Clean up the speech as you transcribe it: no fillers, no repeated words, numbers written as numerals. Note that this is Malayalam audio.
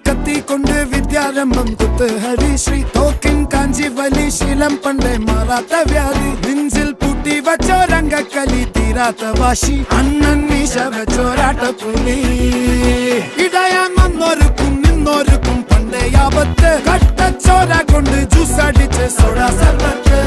കത്തി കൊണ്ട് വിദ്യാരംഭം കുത്ത് ഹരിശ്രീ തോക്കിൻ കാഞ്ചി വലി ശീലം പണ്ടേ മാറാത്ത വ്യാധി നെഞ്ചിൽ പൂട്ടി വച്ചോരംഗക്കലി തീരാത്ത വാശി അണ്ണൻ മീശ വെച്ചോരാട്ട പുലി ഇടയാൻ വന്നോർക്കും നിന്നോർക്കും പണ്ടേ ആപത്ത് കട്ടച്ചോര കൊണ്ട് ജ്യൂസ് അടിച്ച് സോഡ സർബത്ത്